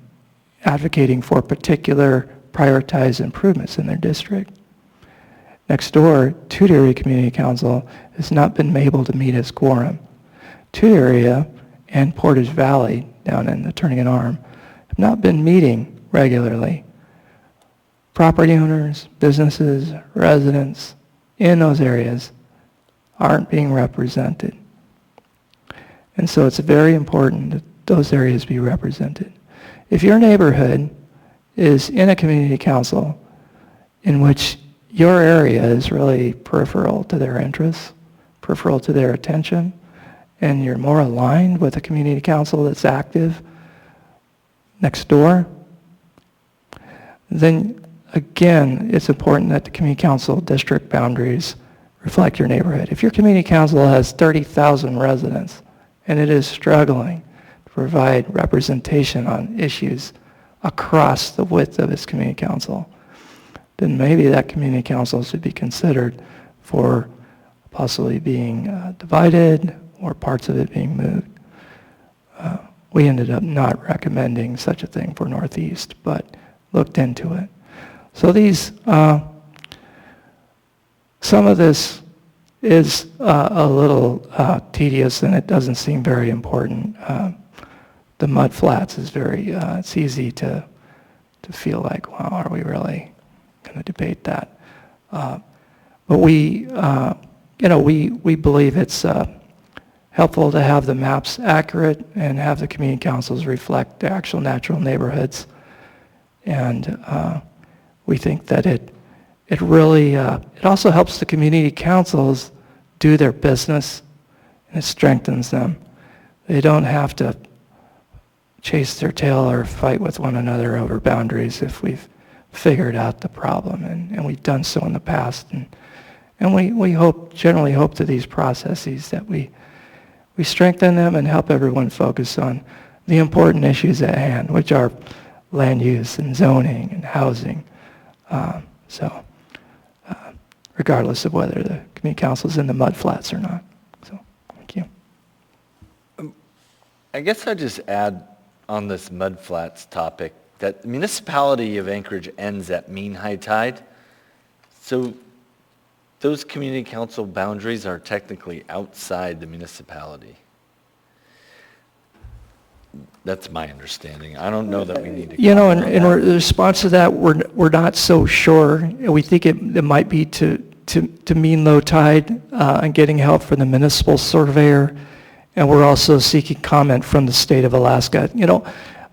advocating for particular prioritized improvements in their district. Next door, Toot Area Community Council has not been able to meet its quorum. Toot Area and Portage Valley, down in the Turning and Arm, have not been meeting regularly. Property owners, businesses, residents in those areas aren't being represented. And so it's very important that those areas be represented. If your neighborhood is in a community council in which your area is really peripheral to their interests, peripheral to their attention, and you're more aligned with a community council that's active next door, then again, it's important that the community council district boundaries reflect your neighborhood. If your community council has 30,000 residents and it is struggling to provide representation on issues across the width of its community council, then maybe that community council should be considered for possibly being divided or parts of it being moved. We ended up not recommending such a thing for Northeast, but looked into it. So these, some of this is a little tedious, and it doesn't seem very important. The mud flats is very, it's easy to feel like, well, are we really going to debate that? But we believe it's helpful to have the maps accurate and have the community councils reflect the actual natural neighborhoods. And we think that it really, it also helps the community councils do their business, and it strengthens them. They don't have to chase their tail or fight with one another over boundaries if we've figured out the problem, and we've done so in the past. And we generally hope to these processes that we strengthen them and help everyone focus on the important issues at hand, which are land use and zoning and housing. Regardless of whether the community council is in the mud flats or not. So, thank you. I guess I'd just add on this mudflats topic that the municipality of Anchorage ends at mean high tide. So those community council boundaries are technically outside the municipality. That's my understanding. I don't know that we need to. You know, comment on in that. response to that, we're not so sure. We think it might be to mean low tide and getting help from the municipal surveyor. And we're also seeking comment from the state of Alaska. You know,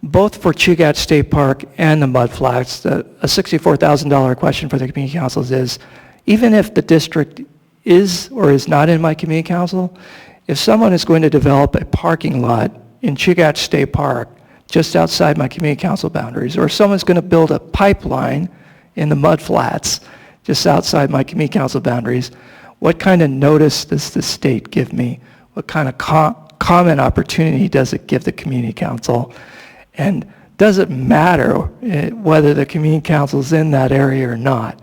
both for Chugach State Park and the mudflats, a $64,000 question for the community councils is, even if the district is or is not in my community council, if someone is going to develop a parking lot in Chugach State Park just outside my community council boundaries, or if someone's going to build a pipeline in the mudflats just outside my community council boundaries, what kind of notice does the state give me? What kind of comment opportunity does it give the community council? And does it matter whether the community council is in that area or not?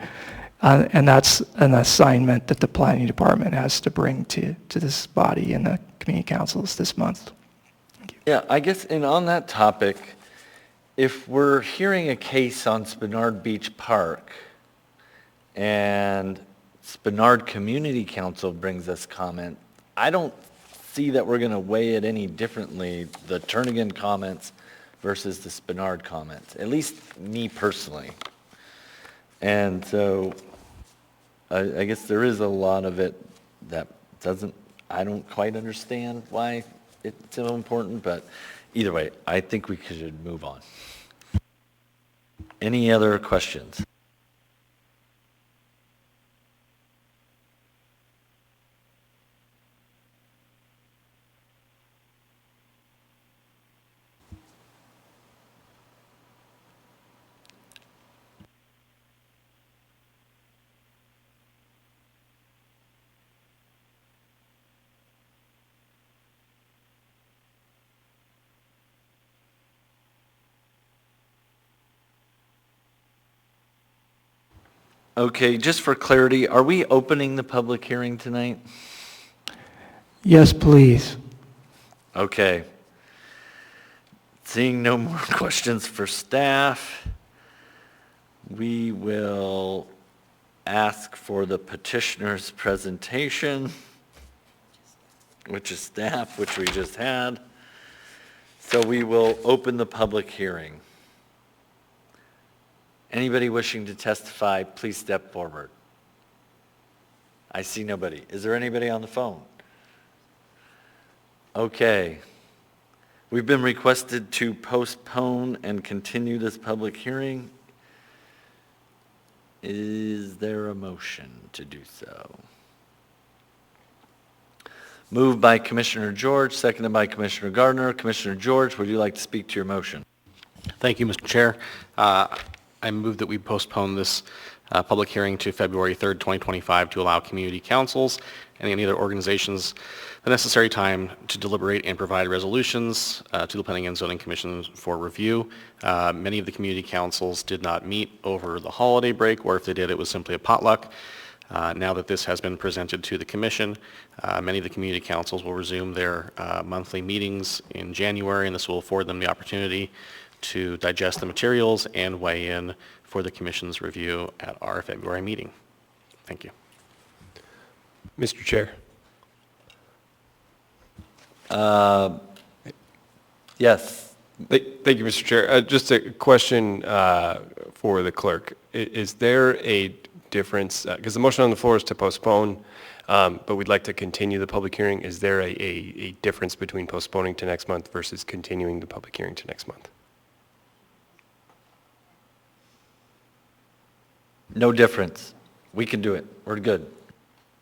And that's an assignment that the planning department has to bring to this body and the community councils this month. Yeah, I guess, and on that topic, if we're hearing a case on Spenard Beach Park and Spenard Community Council brings us comment, I don't see that we're going to weigh it any differently, the Turnigan comments versus the Spenard comments, at least me personally. And so I guess there is a lot of it that I don't quite understand why it's so important, but either way, I think we should move on. Any other questions? Okay, just for clarity, are we opening the public hearing tonight? Yes, please. Okay. Seeing no more questions for staff, we will ask for the petitioner's presentation, which is staff, which we just had. So we will open the public hearing. Anybody wishing to testify, please step forward. I see nobody. Is there anybody on the phone? Okay. We've been requested to postpone and continue this public hearing. Is there a motion to do so? Moved by Commissioner George, seconded by Commissioner Gardner. Commissioner George, would you like to speak to your motion? Thank you, Mr. Chair. I move that we postpone this public hearing to February 3rd, 2025 to allow community councils and any other organizations the necessary time to deliberate and provide resolutions to the Planning and Zoning Commission for review. Many of the community councils did not meet over the holiday break, or if they did, it was simply a potluck. Now that this has been presented to the commission, many of the community councils will resume their monthly meetings in January, and this will afford them the opportunity to digest the materials and weigh in for the commission's review at our February meeting. Thank you. Mr. Chair. Yes. Thank you, Mr. Chair. Just a question for the clerk. Is there a difference, because the motion on the floor is to postpone, but we'd like to continue the public hearing. Is there a difference between postponing to next month versus continuing the public hearing to next month? No difference. We can do it. We're good.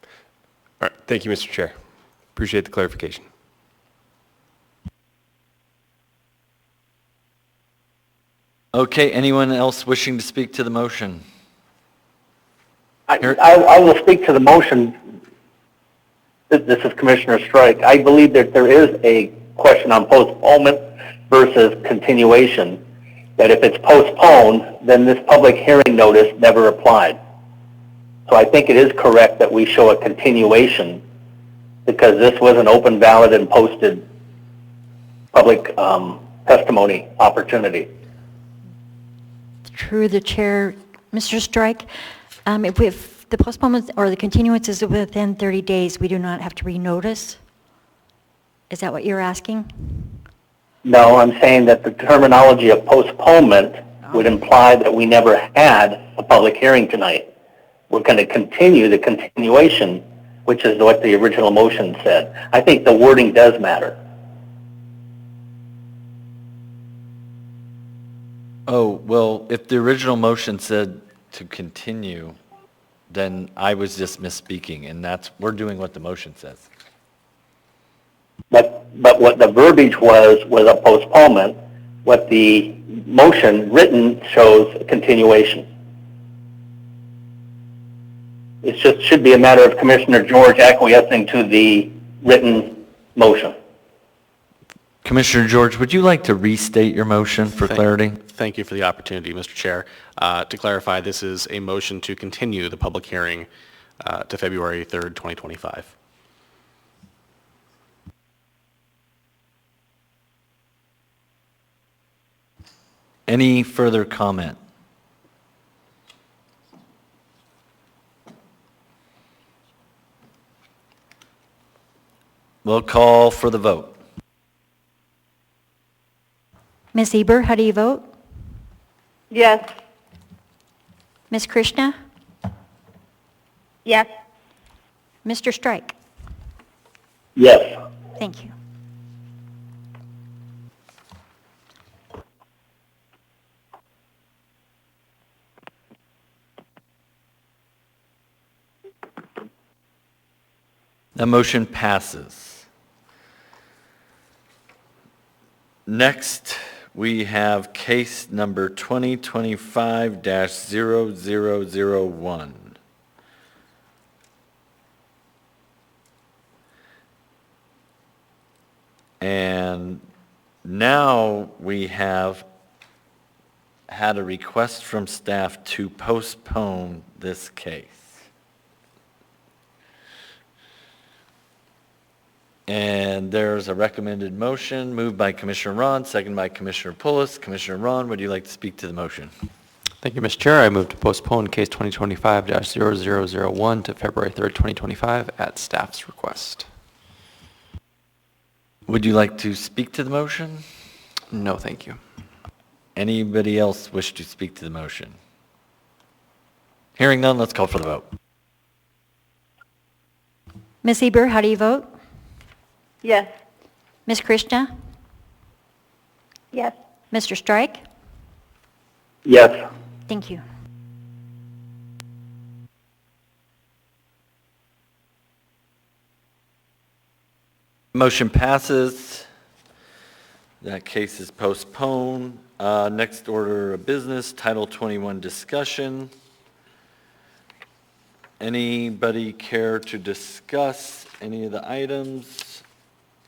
All right. Thank you, Mr. Chair. Appreciate the clarification. Okay, anyone else wishing to speak to the motion? I will speak to the motion. This is Commissioner Strike. I believe that there is a question on postponement versus continuation, that if it's postponed, then this public hearing notice never applied. So I think it is correct that we show a continuation, because this was an open, valid, and posted public testimony opportunity. Through the chair, Mr. Strike, if the postponement or the continuance is within 30 days, we do not have to renotice? Is that what you're asking? No, I'm saying that the terminology of postponement would imply that we never had a public hearing tonight. We're going to continue the continuation, which is what the original motion said. I think the wording does matter. Oh, well, if the original motion said to continue, then I was just misspeaking, and we're doing what the motion says. But what the verbiage was a postponement. What the motion written shows a continuation. It just should be a matter of Commissioner George acquiescing to the written motion. Commissioner George, would you like to restate your motion for clarity? Thank you for the opportunity, Mr. Chair. To clarify, this is a motion to continue the public hearing to February 3rd, 2025. Any further comment? We'll call for the vote. Ms. Eber, how do you vote? Yes. Ms. Krishna? Yes. Mr. Strike? Yes. Thank you. The motion passes. Next, we have case number 2025-0001. And now we have had a request from staff to postpone this case. And there's a recommended motion moved by Commissioner Ron, seconded by Commissioner Pullis. Commissioner Ron, would you like to speak to the motion? Thank you, Mr. Chair. I move to postpone case 2025-0001 to February 3rd, 2025 at staff's request. Would you like to speak to the motion? No, thank you. Anybody else wish to speak to the motion? Hearing none, let's call for the vote. Ms. Eber, how do you vote? Yes. Ms. Krishna? Yes. Mr. Strike? Yes. Thank you. Motion passes. That case is postponed. Next order of business, Title 21 discussion. Anybody care to discuss any of the items?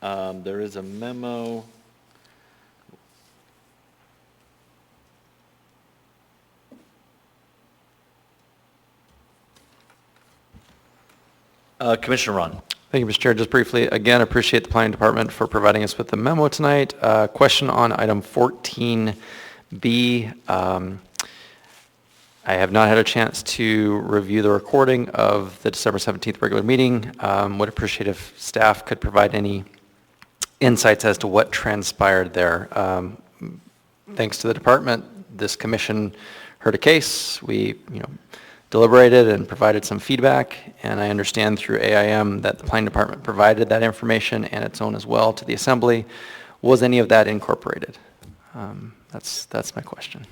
There is a memo. Commissioner Ron. Thank you, Mr. Chair. Just briefly, again, appreciate the Planning Department for providing us with the memo tonight. Question on item 14B. I have not had a chance to review the recording of the December 17th regular meeting. Would appreciate if staff could provide any insights as to what transpired there. Thanks to the department, this commission heard a case. We, deliberated and provided some feedback, and I understand through AIM that the Planning Department provided that information and its own as well to the Assembly. Was any of that incorporated? That's my question.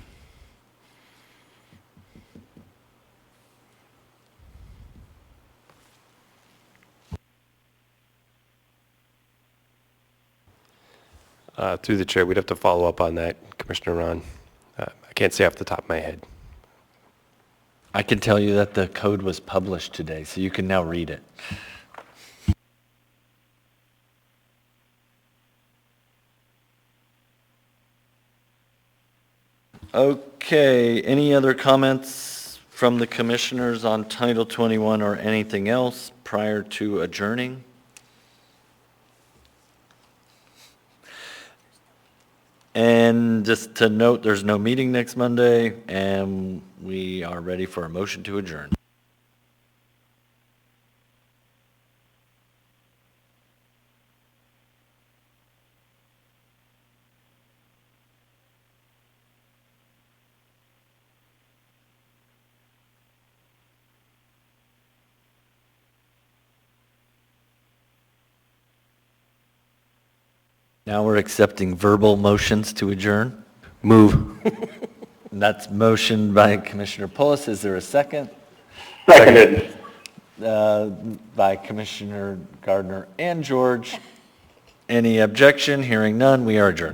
Through the chair, we'd have to follow up on that, Commissioner Ron. I can't say off the top of my head. I can tell you that the code was published today, so you can now read it. Okay, any other comments from the commissioners on Title 21 or anything else prior to adjourning? And just to note, there's no meeting next Monday, and we are ready for a motion to adjourn. Now we're accepting verbal motions to adjourn. Move. And that's motion by Commissioner Pullis. Is there a second? Seconded. By Commissioner Gardner and George. Any objection? Hearing none, we are adjourned.